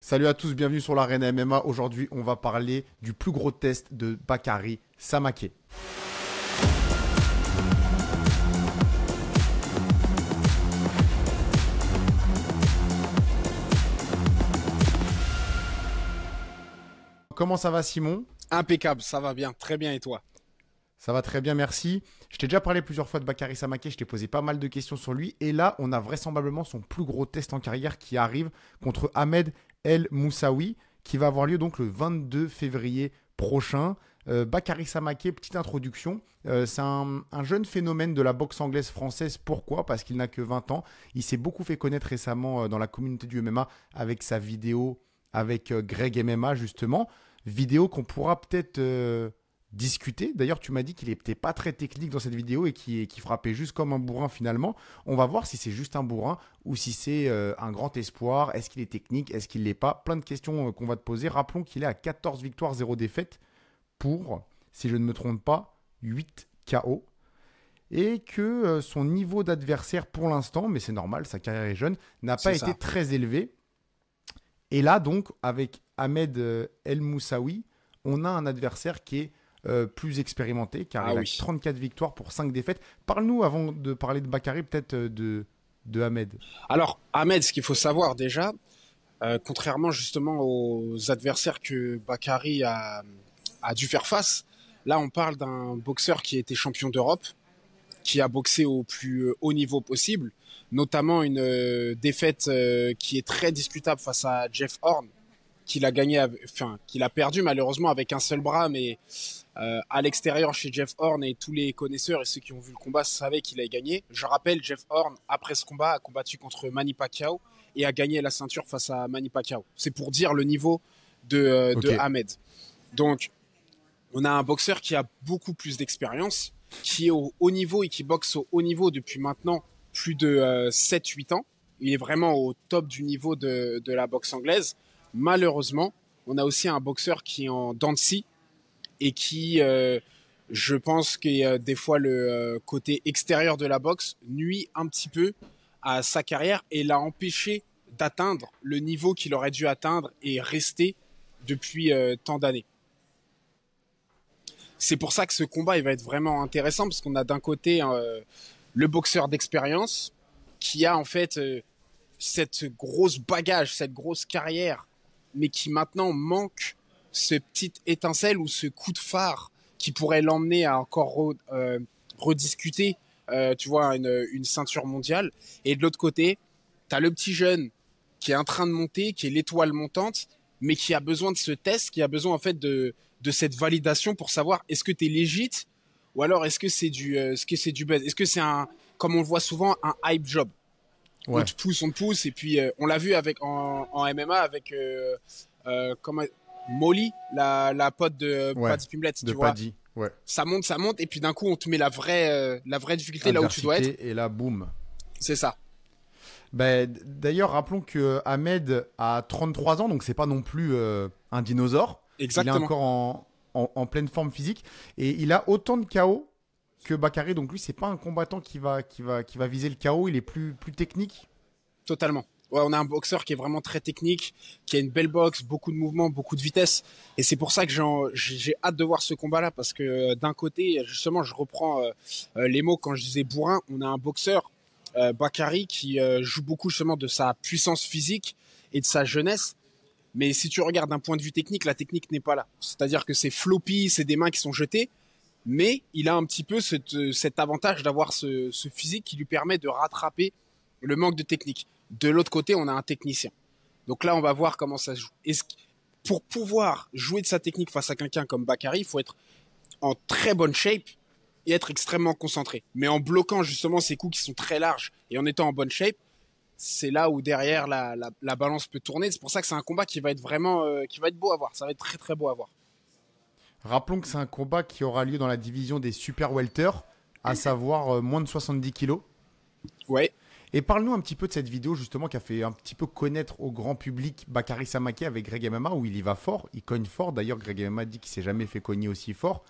Salut à tous, bienvenue sur l'Arène MMA. Aujourd'hui, on va parler du plus gros test de Bakary Samaké. Comment ça va, Simon? Impeccable, ça va bien, très bien, et toi? Ça va très bien, merci. Je t'ai déjà parlé plusieurs fois de Bakary Samaké, je t'ai posé pas mal de questions sur lui. Et là, on a vraisemblablement son plus gros test en carrière qui arrive contre Ahmed El Moussaoui, qui va avoir lieu donc le 22 février prochain. Bakary Samaké, petite introduction, c'est un jeune phénomène de la boxe anglaise française. Pourquoi? Parce qu'il n'a que 20 ans. Il s'est beaucoup fait connaître récemment dans la communauté du MMA avec sa vidéo avec Greg MMA justement. Vidéo qu'on pourra peut-être discuter. D'ailleurs, tu m'as dit qu'il n'était pas très technique dans cette vidéo et qui frappait juste comme un bourrin finalement. On va voir si c'est juste un bourrin ou si c'est un grand espoir. Est-ce qu'il est technique? Est-ce qu'il ne l'est pas? Plein de questions qu'on va te poser. Rappelons qu'il est à 14 victoires, 0 défaites pour, si je ne me trompe pas, 8 KO. Et que son niveau d'adversaire pour l'instant, mais c'est normal, sa carrière est jeune, n'a pas été très élevé. Et là, donc, avec Ahmed El Moussaoui, on a un adversaire qui est plus expérimenté, car il a 34 victoires pour 5 défaites. Parle-nous, avant de parler de Bakary, peut-être de Ahmed. Alors, Ahmed, ce qu'il faut savoir déjà, contrairement justement aux adversaires que Bakary a dû faire face, là, on parle d'un boxeur qui a été champion d'Europe, qui a boxé au plus haut niveau possible, notamment une défaite qui est très discutable face à Jeff Horn, qu'il a perdu malheureusement avec un seul bras, mais à l'extérieur chez Jeff Horn, et tous les connaisseurs et ceux qui ont vu le combat savaient qu'il avait gagné. Je rappelle, Jeff Horn, après ce combat, a combattu contre Manny Pacquiao et a gagné la ceinture face à Manny Pacquiao. C'est pour dire le niveau de Ahmed. Donc, on a un boxeur qui a beaucoup plus d'expérience, qui est au haut niveau et qui boxe au haut niveau depuis maintenant plus de 7-8 ans. Il est vraiment au top du niveau de la boxe anglaise. Malheureusement, on a aussi un boxeur qui est en dents de scie et qui, je pense que des fois le côté extérieur de la boxe nuit un petit peu à sa carrière et l'a empêché d'atteindre le niveau qu'il aurait dû atteindre et rester depuis tant d'années. C'est pour ça que ce combat il va être vraiment intéressant, parce qu'on a d'un côté le boxeur d'expérience qui a en fait cette grosse bagage, cette grosse carrière, mais qui maintenant manque ce petite étincelle ou ce coup de phare qui pourrait l'emmener à encore rediscuter, tu vois, une ceinture mondiale. Et de l'autre côté, t'as le petit jeune qui est en train de monter, qui est l'étoile montante, mais qui a besoin de ce test, qui a besoin en fait de cette validation pour savoir est-ce que t'es legit ou alors est-ce que c'est du buzz, est-ce que c'est comme on le voit souvent, un hype job. Ouais. On te pousse, et puis on l'a vu en MMA avec Molly, la pote de Paddy Pimblett, tu vois. Paddy, ouais. Ça monte, et puis d'un coup on te met la vraie difficulté là où tu dois être. Et là, boum. C'est ça. D'ailleurs, rappelons que Ahmed a 33 ans, donc c'est pas non plus un dinosaure. Exactement. Il est encore en pleine forme physique et il a autant de KO que Bakary. Donc lui, c'est pas un combattant qui va viser le KO. Il est plus technique. Totalement. Ouais, on a un boxeur qui est vraiment très technique, qui a une belle boxe, beaucoup de mouvements, beaucoup de vitesse. Et c'est pour ça que j'ai hâte de voir ce combat-là, parce que d'un côté, justement, je reprends les mots quand je disais bourrin. On a un boxeur, Bakary, qui joue beaucoup justement de sa puissance physique et de sa jeunesse. Mais si tu regardes d'un point de vue technique, la technique n'est pas là. C'est-à-dire que c'est floppy, c'est des mains qui sont jetées, mais il a un petit peu cet avantage d'avoir ce physique qui lui permet de rattraper le manque de technique. De l'autre côté, on a un technicien. Donc là, on va voir comment ça se joue. Pour pouvoir jouer de sa technique face à quelqu'un comme Bakary, il faut être en très bonne shape et être extrêmement concentré. Mais en bloquant justement ces coups qui sont très larges et en étant en bonne shape, c'est là où derrière la balance peut tourner. C'est pour ça que c'est un combat qui va être vraiment qui va être beau à voir. Ça va être très très beau à voir. Rappelons que c'est un combat qui aura lieu dans la division des super welter, à savoir moins de 70 kilos. Ouais. Et parle-nous un petit peu de cette vidéo justement qui a fait un petit peu connaître au grand public Bakary Samaké avec Greg MMA, où il y va fort, il cogne fort. D'ailleurs, Greg MMA dit qu'il s'est jamais fait cogner aussi fort.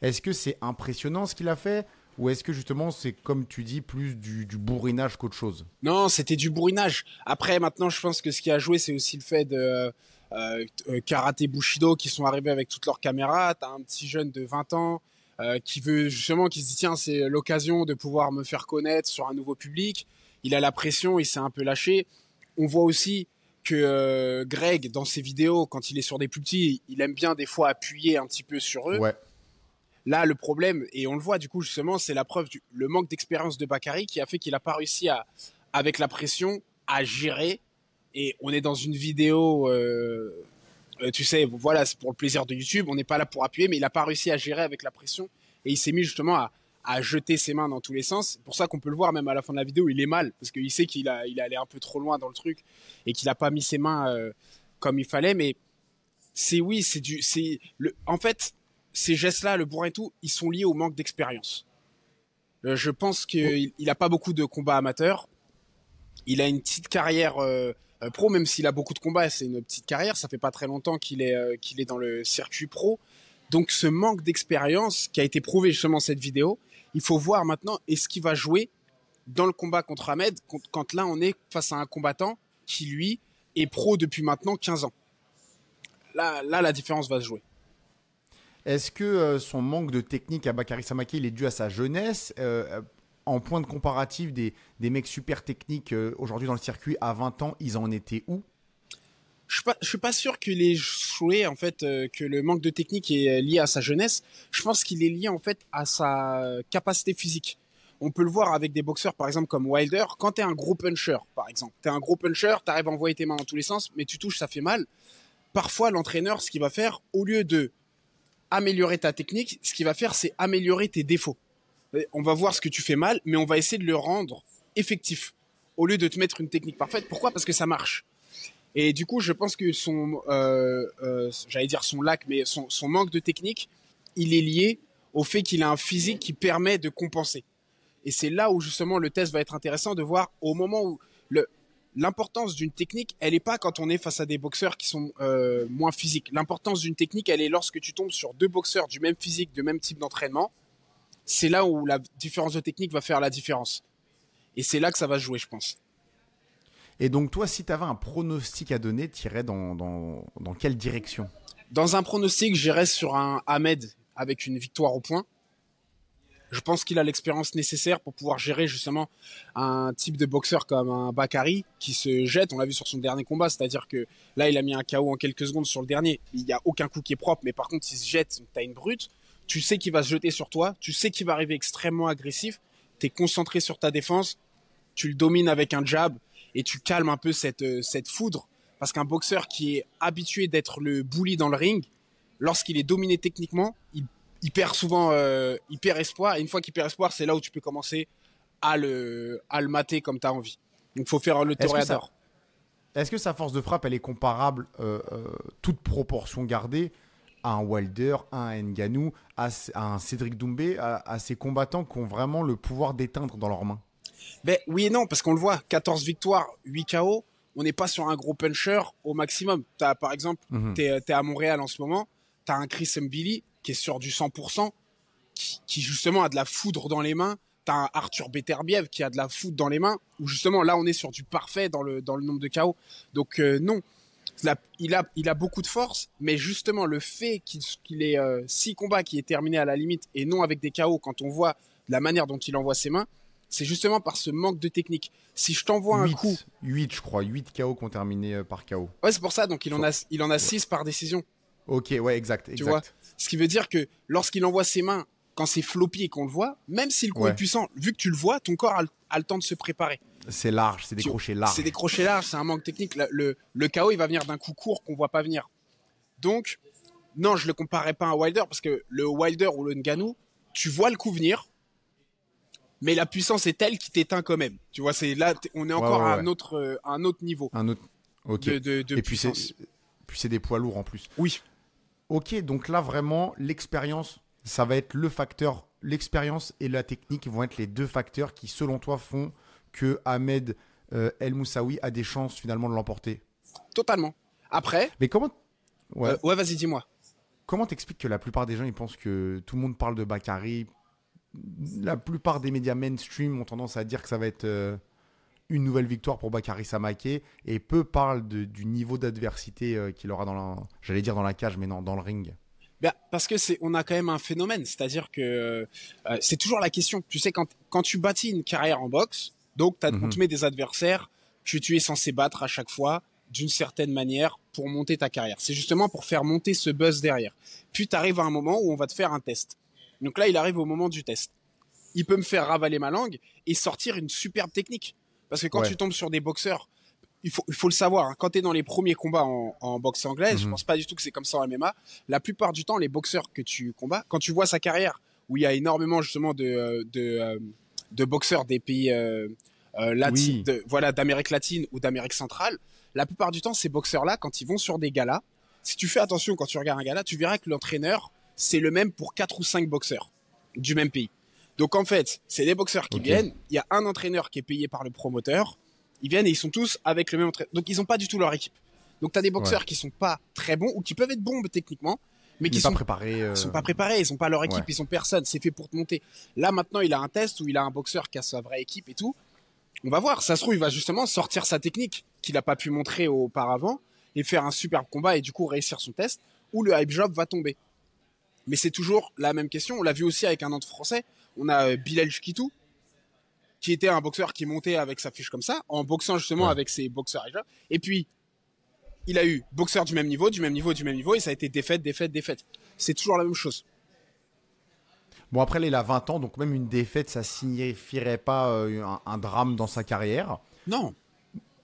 Est-ce que c'est impressionnant ce qu'il a fait, Ou est-ce que justement c'est comme tu dis plus du bourrinage qu'autre chose? Non, c'était du bourrinage. Après, maintenant, je pense que ce qui a joué, c'est aussi le fait de Karaté Bushido qui sont arrivés avec toutes leurs caméras. T'as un petit jeune de 20 ans qui veut justement, qui se dit tiens, c'est l'occasion de pouvoir me faire connaître sur un nouveau public. Il a la pression, il s'est un peu lâché. On voit aussi que Greg, dans ses vidéos, quand il est sur des plus petits, il aime bien des fois appuyer un petit peu sur eux. Ouais. Là, le problème, et on le voit du coup justement, c'est la preuve le manque d'expérience de Bakary qui a fait qu'il n'a pas réussi avec la pression, à gérer. Et on est dans une vidéo, tu sais, voilà, c'est pour le plaisir de YouTube, on n'est pas là pour appuyer, mais il n'a pas réussi à gérer avec la pression. Et il s'est mis justement à jeter ses mains dans tous les sens. C'est pour ça qu'on peut le voir même à la fin de la vidéo, il est mal, parce qu'il sait il est allé un peu trop loin dans le truc et qu'il n'a pas mis ses mains comme il fallait. Mais en fait, ces gestes-là, le bourrin et tout, ils sont liés au manque d'expérience. Je pense qu'il n'a pas beaucoup de combats amateurs. Il a une petite carrière pro, même s'il a beaucoup de combats, c'est une petite carrière. Ça fait pas très longtemps qu'il est dans le circuit pro. Donc ce manque d'expérience qui a été prouvé justement dans cette vidéo, il faut voir maintenant est-ce qu'il va jouer dans le combat contre Ahmed quand là on est face à un combattant qui lui est pro depuis maintenant 15 ans. Là, la différence va se jouer. Est-ce que son manque de technique à Bakary Samake, il est dû à sa jeunesse en point de comparatif des mecs super techniques aujourd'hui dans le circuit à 20 ans, ils en étaient où? Je suis pas sûr qu'il ait joué en fait que le manque de technique est lié à sa jeunesse. Je pense qu'il est lié en fait à sa capacité physique. On peut le voir avec des boxeurs par exemple comme Wilder. Quand t'es un gros puncher par exemple, t'es un gros puncher, t'arrives à envoyer tes mains dans tous les sens, mais tu touches, ça fait mal. Parfois l'entraîneur, ce qu'il va faire, au lieu de améliorer ta technique, ce qu'il va faire, c'est améliorer tes défauts. On va voir ce que tu fais mal, mais on va essayer de le rendre effectif au lieu de te mettre une technique parfaite. Pourquoi? Parce que ça marche. Et du coup, je pense que j'allais dire son lac, mais son manque de technique, il est lié au fait qu'il a un physique qui permet de compenser. Et c'est là où justement le test va être intéressant de voir au moment où l'importance d'une technique, elle n'est pas quand on est face à des boxeurs qui sont moins physiques. L'importance d'une technique, elle est lorsque tu tombes sur deux boxeurs du même physique, du même type d'entraînement. C'est là où la différence de technique va faire la différence. Et c'est là que ça va se jouer, je pense. Et donc toi, si tu avais un pronostic à donner, tu irais dans quelle direction? Dans un pronostic, j'irais sur un Ahmed avec une victoire au point. Je pense qu'il a l'expérience nécessaire pour pouvoir gérer justement un type de boxeur comme un Bakary qui se jette. On l'a vu sur son dernier combat, c'est-à-dire que là, il a mis un KO en quelques secondes sur le dernier. Il n'y a aucun coup qui est propre, mais par contre, il se jette, tu as une brute. Tu sais qu'il va se jeter sur toi, tu sais qu'il va arriver extrêmement agressif. Tu es concentré sur ta défense, tu le domines avec un jab et tu calmes un peu cette foudre. Parce qu'un boxeur qui est habitué d'être le bully dans le ring, lorsqu'il est dominé techniquement, il perd souvent, il perd espoir. Et une fois qu'il perd espoir, c'est là où tu peux commencer à le mater comme tu as envie. Donc, il faut faire le toréador. Est-ce que sa force de frappe, elle est comparable, toute proportion gardée, à un Wilder, à un Ngannou, à un Cédric Doumbé, à ces combattants qui ont vraiment le pouvoir d'éteindre dans leurs mains? Ben, oui et non, parce qu'on le voit, 14 victoires, 8 KO, on n'est pas sur un gros puncher au maximum. Par exemple, t'es à Montréal en ce moment, tu as un Chris Mbili qui est sur du 100%, qui justement a de la foudre dans les mains. Tu as un Arthur Beterbiev qui a de la foudre dans les mains, où justement là on est sur du parfait dans le nombre de KO. Donc non, il a beaucoup de force, mais justement le fait qu'il ait 6 combats qui est terminé à la limite et non avec des KO, quand on voit la manière dont il envoie ses mains, c'est justement par ce manque de technique. Si je t'envoie un coup... 8, je crois. 8 KO qui ont terminé par KO. Ouais, c'est pour ça. Donc, il en a 6 par décision. Ok, ouais, exact. Tu vois? Ce qui veut dire que lorsqu'il envoie ses mains, quand c'est floppy et qu'on le voit, même si le coup est puissant, vu que tu le vois, ton corps a le temps de se préparer. C'est large, c'est des crochets larges. C'est des crochets larges, c'est un manque technique. Le KO, il va venir d'un coup court qu'on voit pas venir. Donc, non, je le comparais pas à un Wilder, parce que le Wilder ou le Ngannou, tu vois le coup venir, mais la puissance est telle qu'il t'éteint quand même. Tu vois, on est encore à un autre niveau. Un autre. Ok. De et puissance. puis c'est des poids lourds en plus. Oui. Ok, donc là vraiment l'expérience, ça va être le facteur. L'expérience et la technique vont être les deux facteurs qui, selon toi, font que Ahmed El Moussaoui a des chances finalement de l'emporter. Totalement. Après. Mais comment? Ouais, vas-y, dis-moi. Comment t'expliques que la plupart des gens ils pensent que tout le monde parle de Bakary? la plupart des médias mainstream ont tendance à dire que ça va être une nouvelle victoire pour Bakary Samaké, et peu parlent du niveau d'adversité qu'il aura j'allais dire dans la cage, mais non, dans le ring. Ben, parce que on a quand même un phénomène, c'est-à-dire que c'est toujours la question. Tu sais, quand tu bâtis une carrière en boxe, donc on te met des adversaires que tu es censé battre à chaque fois d'une certaine manière pour monter ta carrière. C'est justement pour faire monter ce buzz derrière. Puis tu arrives à un moment où on va te faire un test. Donc là, il arrive au moment du test. Il peut me faire ravaler ma langue et sortir une superbe technique. Parce que quand tu tombes sur des boxeurs, il faut le savoir, hein, quand tu es dans les premiers combats en boxe anglaise, je pense pas du tout que c'est comme ça en MMA. La plupart du temps, les boxeurs que tu combats, quand tu vois sa carrière, où il y a énormément justement de boxeurs des pays d'Amérique latine ou d'Amérique centrale, la plupart du temps, ces boxeurs-là, quand ils vont sur des galas, si tu fais attention quand tu regardes un gala, tu verras que l'entraîneur, c'est le même pour 4 ou 5 boxeurs du même pays. Donc en fait, c'est des boxeurs qui viennent, il y a un entraîneur qui est payé par le promoteur, ils viennent et ils sont tous avec le même entraîneur. Donc ils ont pas du tout leur équipe. Donc tu as des boxeurs qui sont pas très bons ou qui peuvent être bons techniquement, mais qui sont pas préparés, ils ont pas leur équipe, ils sont personne, c'est fait pour te monter. Là maintenant, il a un test où il a un boxeur qui a sa vraie équipe et tout. On va voir, ça se trouve il va justement sortir sa technique qu'il a pas pu montrer auparavant et faire un superbe combat et du coup réussir son test, ou le hype job va tomber. Mais c'est toujours la même question, on l'a vu aussi avec un autre français, on a Bilal Chkitou, qui était un boxeur qui montait avec sa fiche comme ça, en boxant justement avec ses boxeurs. Et puis, il a eu boxeur du même niveau, et ça a été défaite. C'est toujours la même chose. Bon, après, là, il a 20 ans, donc même une défaite, ça signifierait pas un drame dans sa carrière. Non.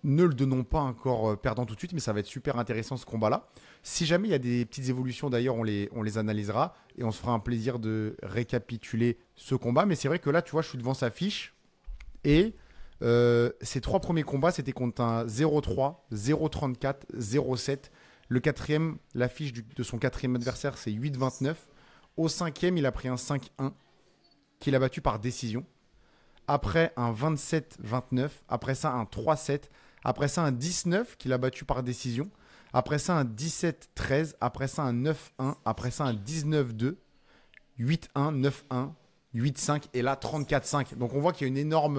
Ne le donnons pas encore perdant tout de suite, mais ça va être super intéressant ce combat-là. Si jamais il y a des petites évolutions, d'ailleurs, on les analysera et on se fera un plaisir de récapituler ce combat. Mais c'est vrai que là, tu vois, je suis devant sa fiche. Et ses 3 premiers combats, c'était contre un 0-3, 0-34, 0-7. Le quatrième, l'affiche de son quatrième adversaire, c'est 8-29. Au cinquième, il a pris un 5-1 qu'il a battu par décision. Après un 27-29. Après ça, un 3-7. Après ça, un 19 qu'il a battu par décision. Après ça, un 17-13. Après ça, un 9-1. Après ça, un 19-2. 8-1, 9-1. 8-5 et là 34-5. Donc on voit qu'il y a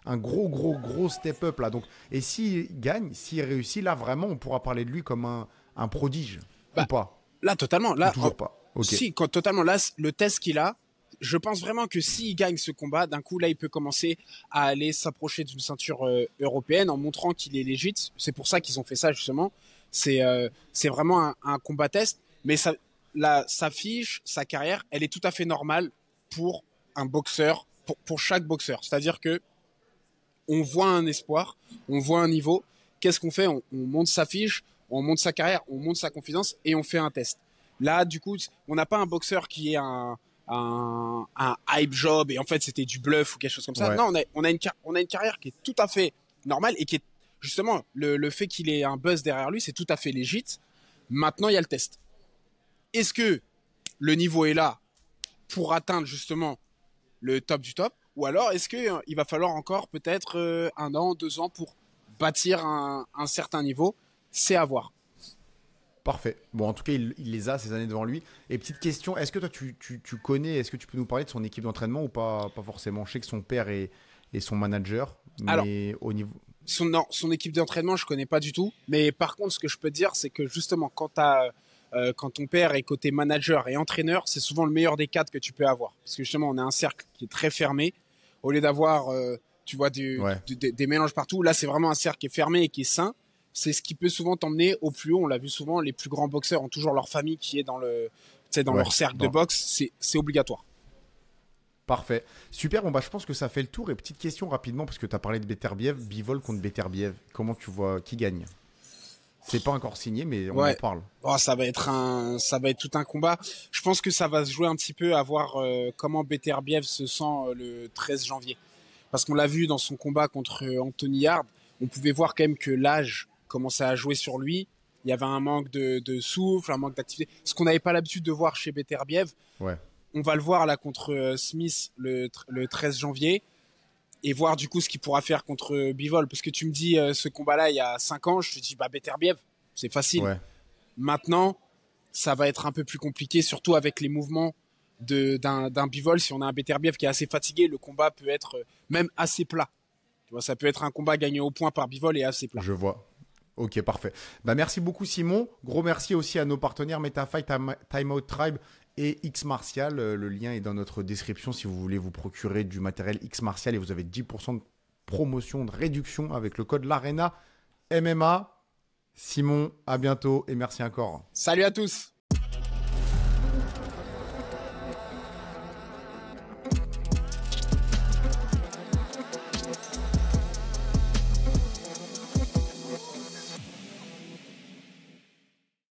un gros step-up là. Donc, et s'il gagne, s'il réussit, là vraiment on pourra parler de lui comme un prodige. Ou pas? Là totalement. Là, toujours pas. Okay. Si, totalement. Là, le test qu'il a, je pense vraiment que s'il gagne ce combat, d'un coup là il peut commencer à aller s'approcher d'une ceinture européenne en montrant qu'il est légit. C'est pour ça qu'ils ont fait ça justement. C'est vraiment un combat test. Mais sa fiche, sa carrière, elle est tout à fait normale pour un boxeur, pour chaque boxeur. C'est-à-dire que on voit un espoir, on voit un niveau. Qu'est-ce qu'on fait? On monte sa fiche, on monte sa carrière, on monte sa confiance et on fait un test. Là, du coup, on n'a pas un boxeur qui est un hype job et en fait c'était du bluff ou quelque chose comme ça. Non, on a une carrière qui est tout à fait normale et qui est justement le fait qu'il ait un buzz derrière lui, c'est tout à fait légit. Maintenant, il y a le test. Est-ce que le niveau est là pour atteindre justement le top du top, ou alors est-ce qu'il va falloir encore peut-être 1 an, 2 ans pour bâtir un certain niveau? C'est à voir. Parfait. Bon, en tout cas, il les a ces années devant lui. Et petite question, est-ce que toi tu connais, est-ce que tu peux nous parler de son équipe d'entraînement ou pas forcément? Je sais que son père est son manager, mais alors, au niveau... Son équipe d'entraînement, je connais pas du tout. Mais par contre, ce que je peux te dire, c'est que justement, quand ton père est côté manager et entraîneur, c'est souvent le meilleur des cadres que tu peux avoir. Parce que justement, on a un cercle qui est très fermé. Au lieu d'avoir, tu vois, des mélanges partout, là, c'est vraiment un cercle qui est fermé et qui est sain. C'est ce qui peut souvent t'emmener au plus haut. On l'a vu souvent, les plus grands boxeurs ont toujours leur famille qui est dans leur cercle de boxe. C'est obligatoire. Parfait. Super, bon bah je pense que ça fait le tour. Et petite question rapidement, parce que tu as parlé de Beterbiev, Bivol contre Beterbiev. Comment tu vois qui gagne? C'est pas encore signé, mais on en parle. Oh, ça va être tout un combat. Je pense que ça va se jouer un petit peu à voir comment Beterbiev se sent le 13 janvier. Parce qu'on l'a vu dans son combat contre Anthony Yarde, on pouvait voir quand même que l'âge commençait à jouer sur lui. Il y avait un manque de souffle, un manque d'activité. Ce qu'on n'avait pas l'habitude de voir chez Beterbiev. Ouais. On va le voir là contre Smith le 13 janvier. Et voir du coup ce qu'il pourra faire contre Bivol. Parce que tu me dis ce combat-là il y a 5 ans, je te dis Beterbiev, c'est facile. Ouais. Maintenant, ça va être un peu plus compliqué, surtout avec les mouvements d'un bivol. Si on a un Beterbiev qui est assez fatigué, le combat peut être même assez plat. Tu vois, ça peut être un combat gagné au point par bivol et assez plat. Je vois. Ok, parfait. Bah, merci beaucoup, Simon. Gros merci aussi à nos partenaires MetaFight, Time Out Tribe et X Martial. Le lien est dans notre description si vous voulez vous procurer du matériel X Martial et vous avez 10% de promotion, de réduction avec le code l'ARENA MMA. Simon, à bientôt et merci encore. Salut à tous.